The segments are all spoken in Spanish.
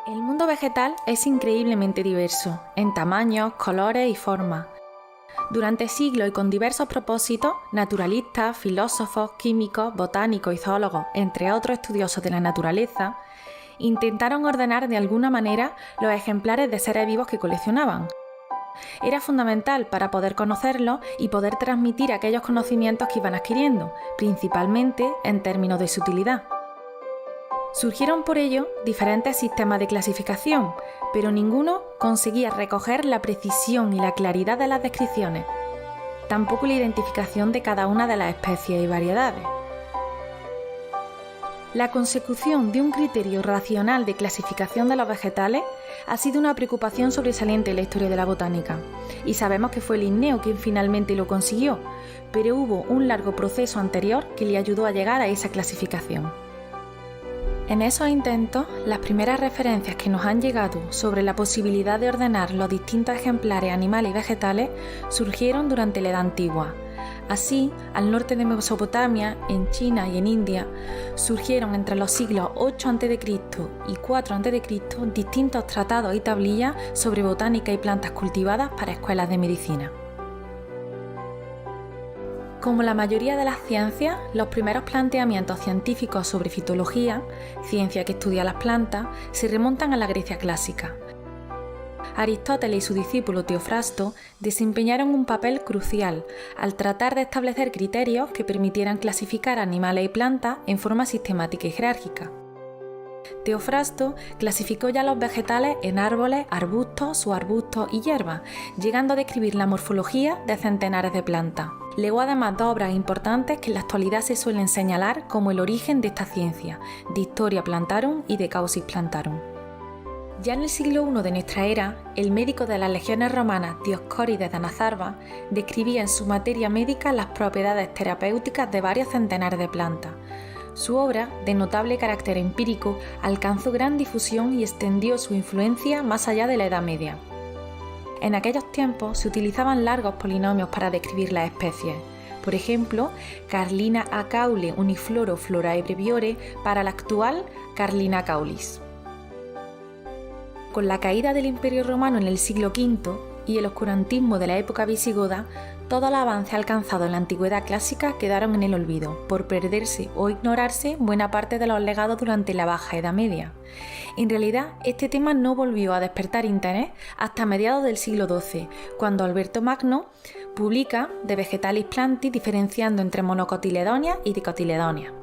El mundo vegetal es increíblemente diverso, en tamaños, colores y formas. Durante siglos y con diversos propósitos, naturalistas, filósofos, químicos, botánicos y zoólogos, entre otros estudiosos de la naturaleza, intentaron ordenar de alguna manera los ejemplares de seres vivos que coleccionaban. Era fundamental para poder conocerlos y poder transmitir aquellos conocimientos que iban adquiriendo, principalmente en términos de su utilidad. Surgieron por ello diferentes sistemas de clasificación, pero ninguno conseguía recoger la precisión y la claridad de las descripciones, tampoco la identificación de cada una de las especies y variedades. La consecución de un criterio racional de clasificación de los vegetales ha sido una preocupación sobresaliente en la historia de la botánica, y sabemos que fue Linneo quien finalmente lo consiguió, pero hubo un largo proceso anterior que le ayudó a llegar a esa clasificación. En esos intentos, las primeras referencias que nos han llegado sobre la posibilidad de ordenar los distintos ejemplares animales y vegetales surgieron durante la Edad Antigua. Así, al norte de Mesopotamia, en China y en India, surgieron entre los siglos 8 a.C. y 4 a.C. distintos tratados y tablillas sobre botánica y plantas cultivadas para escuelas de medicina. Como la mayoría de las ciencias, los primeros planteamientos científicos sobre fitología, ciencia que estudia las plantas, se remontan a la Grecia clásica. Aristóteles y su discípulo Teofrasto desempeñaron un papel crucial al tratar de establecer criterios que permitieran clasificar animales y plantas en forma sistemática y jerárquica. Teofrasto clasificó ya los vegetales en árboles, arbustos, subarbustos y hierbas, llegando a describir la morfología de centenares de plantas. Legó además dos obras importantes que en la actualidad se suelen señalar como el origen de esta ciencia, De Historia Plantarum y De Causis Plantarum. Ya en el siglo I de nuestra era, el médico de las legiones romanas Dioscórides de Anazarba describía en su materia médica las propiedades terapéuticas de varios centenares de plantas. Su obra, de notable carácter empírico, alcanzó gran difusión y extendió su influencia más allá de la Edad Media. En aquellos tiempos se utilizaban largos polinomios para describir las especies. Por ejemplo, Carlina acaule unifloro florae breviore para la actual Carlina caulis. Con la caída del Imperio Romano en el siglo V y el oscurantismo de la época visigoda, todos los avances alcanzados en la antigüedad clásica quedaron en el olvido, por perderse o ignorarse buena parte de los legados durante la Baja Edad Media. En realidad, este tema no volvió a despertar interés hasta mediados del siglo XII, cuando Alberto Magno publica De Vegetalis Plantis diferenciando entre monocotiledóneas y dicotiledóneas.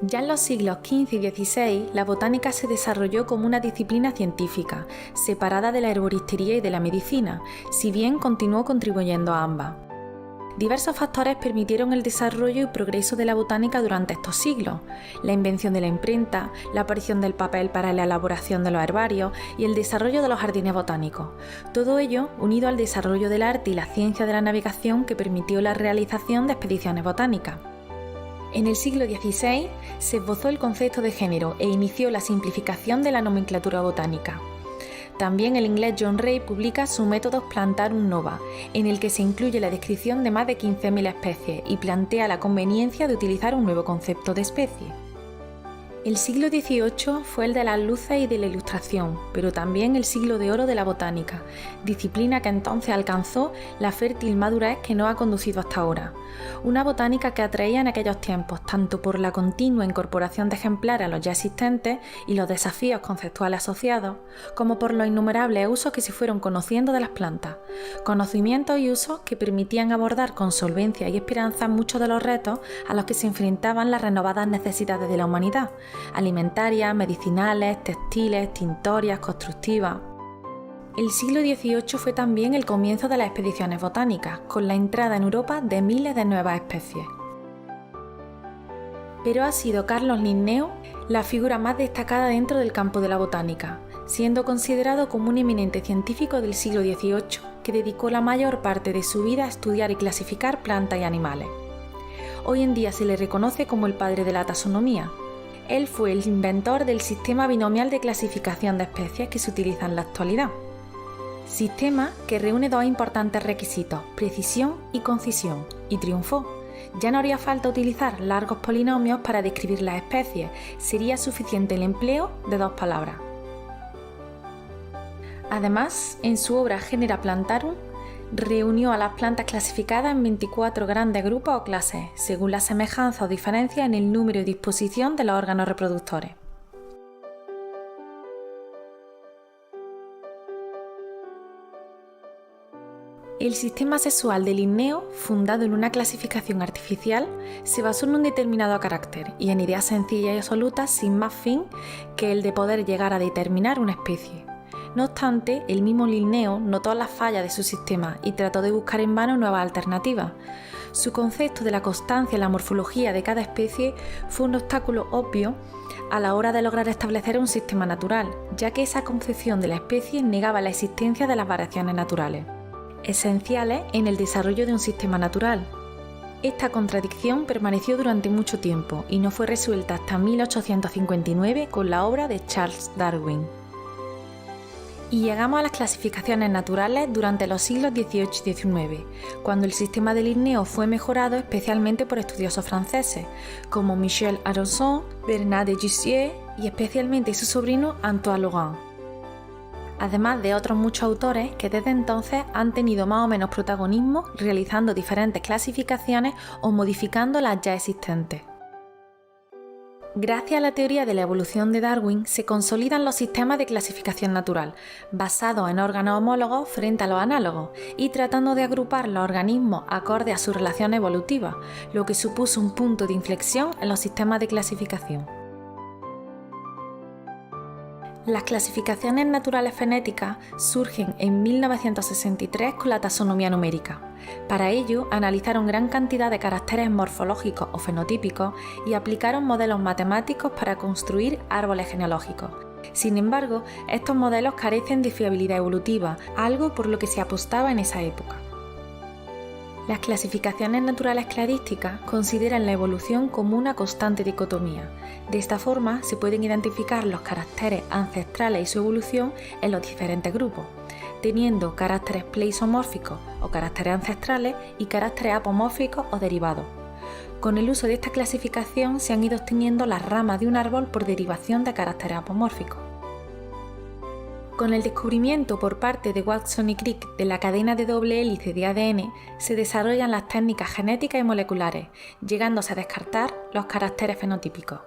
Ya en los siglos XV y XVI, la botánica se desarrolló como una disciplina científica, separada de la herboristería y de la medicina, si bien continuó contribuyendo a ambas. Diversos factores permitieron el desarrollo y progreso de la botánica durante estos siglos: la invención de la imprenta, la aparición del papel para la elaboración de los herbarios y el desarrollo de los jardines botánicos. Todo ello unido al desarrollo del arte y la ciencia de la navegación que permitió la realización de expediciones botánicas. En el siglo XVI se esbozó el concepto de género e inició la simplificación de la nomenclatura botánica. También el inglés John Ray publica su Métodos Plantarum Nova, en el que se incluye la descripción de más de 15.000 especies y plantea la conveniencia de utilizar un nuevo concepto de especie. El siglo XVIII fue el de las luces y de la ilustración, pero también el siglo de oro de la botánica, disciplina que entonces alcanzó la fértil madurez que nos ha conducido hasta ahora. Una botánica que atraía en aquellos tiempos tanto por la continua incorporación de ejemplares a los ya existentes y los desafíos conceptuales asociados, como por los innumerables usos que se fueron conociendo de las plantas, conocimientos y usos que permitían abordar con solvencia y esperanza muchos de los retos a los que se enfrentaban las renovadas necesidades de la humanidad, alimentarias, medicinales, textiles, tintorias, constructivas. El siglo XVIII fue también el comienzo de las expediciones botánicas, con la entrada en Europa de miles de nuevas especies. Pero ha sido Carlos Linneo la figura más destacada dentro del campo de la botánica, siendo considerado como un eminente científico del siglo XVIII que dedicó la mayor parte de su vida a estudiar y clasificar plantas y animales. Hoy en día se le reconoce como el padre de la taxonomía. Él fue el inventor del sistema binomial de clasificación de especies que se utiliza en la actualidad. Sistema que reúne dos importantes requisitos: precisión y concisión, y triunfó. Ya no haría falta utilizar largos polinomios para describir las especies, sería suficiente el empleo de dos palabras. Además, en su obra Genera Plantarum, reunió a las plantas clasificadas en 24 grandes grupos o clases, según la semejanza o diferencia en el número y disposición de los órganos reproductores. El sistema sexual de Linneo, fundado en una clasificación artificial, se basó en un determinado carácter y en ideas sencillas y absolutas sin más fin que el de poder llegar a determinar una especie. No obstante, el mismo Linneo notó las fallas de su sistema y trató de buscar en vano nuevas alternativas. Su concepto de la constancia en la morfología de cada especie fue un obstáculo obvio a la hora de lograr establecer un sistema natural, ya que esa concepción de la especie negaba la existencia de las variaciones naturales, esenciales en el desarrollo de un sistema natural. Esta contradicción permaneció durante mucho tiempo y no fue resuelta hasta 1859 con la obra de Charles Darwin. Y llegamos a las clasificaciones naturales durante los siglos XVIII y XIX, cuando el sistema de Linneo fue mejorado especialmente por estudiosos franceses, como Michel Aronson, Bernard de Jussieu y especialmente su sobrino Antoine Laurent, además de otros muchos autores que desde entonces han tenido más o menos protagonismo realizando diferentes clasificaciones o modificando las ya existentes. Gracias a la teoría de la evolución de Darwin se consolidan los sistemas de clasificación natural, basados en órganos homólogos frente a los análogos y tratando de agrupar los organismos acorde a su relación evolutiva, lo que supuso un punto de inflexión en los sistemas de clasificación. Las clasificaciones naturales fenéticas surgen en 1963 con la taxonomía numérica. Para ello, analizaron gran cantidad de caracteres morfológicos o fenotípicos y aplicaron modelos matemáticos para construir árboles genealógicos. Sin embargo, estos modelos carecen de fiabilidad evolutiva, algo por lo que se apostaba en esa época. Las clasificaciones naturales cladísticas consideran la evolución como una constante dicotomía. De esta forma, se pueden identificar los caracteres ancestrales y su evolución en los diferentes grupos, teniendo caracteres pleisomórficos o caracteres ancestrales y caracteres apomórficos o derivados. Con el uso de esta clasificación se han ido obteniendo las ramas de un árbol por derivación de caracteres apomórficos. Con el descubrimiento por parte de Watson y Crick de la cadena de doble hélice de ADN, se desarrollan las técnicas genéticas y moleculares, llegándose a descartar los caracteres fenotípicos.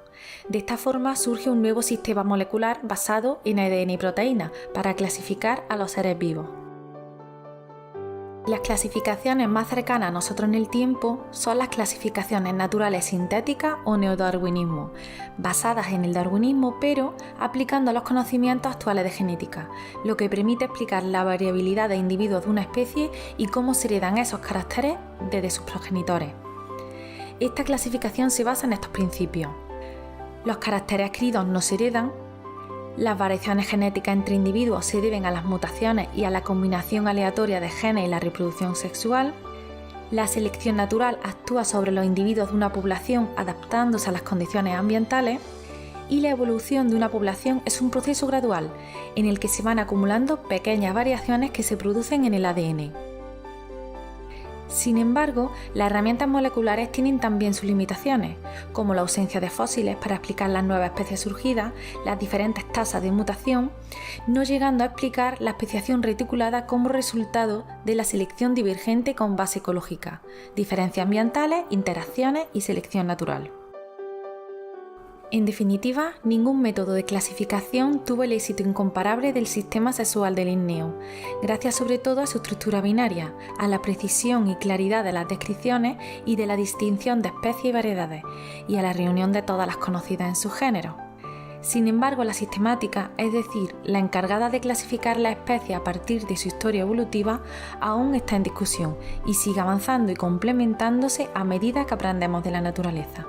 De esta forma surge un nuevo sistema molecular basado en ADN y proteínas para clasificar a los seres vivos. Las clasificaciones más cercanas a nosotros en el tiempo son las clasificaciones naturales sintéticas o neodarwinismo, basadas en el darwinismo pero aplicando los conocimientos actuales de genética, lo que permite explicar la variabilidad de individuos de una especie y cómo se heredan esos caracteres desde sus progenitores. Esta clasificación se basa en estos principios. Los caracteres adquiridos no se heredan. Las variaciones genéticas entre individuos se deben a las mutaciones y a la combinación aleatoria de genes y la reproducción sexual. La selección natural actúa sobre los individuos de una población adaptándose a las condiciones ambientales. Y la evolución de una población es un proceso gradual en el que se van acumulando pequeñas variaciones que se producen en el ADN. Sin embargo, las herramientas moleculares tienen también sus limitaciones, como la ausencia de fósiles para explicar las nuevas especies surgidas, las diferentes tasas de mutación, no llegando a explicar la especiación reticulada como resultado de la selección divergente con base ecológica, diferencias ambientales, interacciones y selección natural. En definitiva, ningún método de clasificación tuvo el éxito incomparable del sistema sexual de Linneo, gracias sobre todo a su estructura binaria, a la precisión y claridad de las descripciones y de la distinción de especies y variedades, y a la reunión de todas las conocidas en su género. Sin embargo, la sistemática, es decir, la encargada de clasificar las especies a partir de su historia evolutiva, aún está en discusión y sigue avanzando y complementándose a medida que aprendemos de la naturaleza.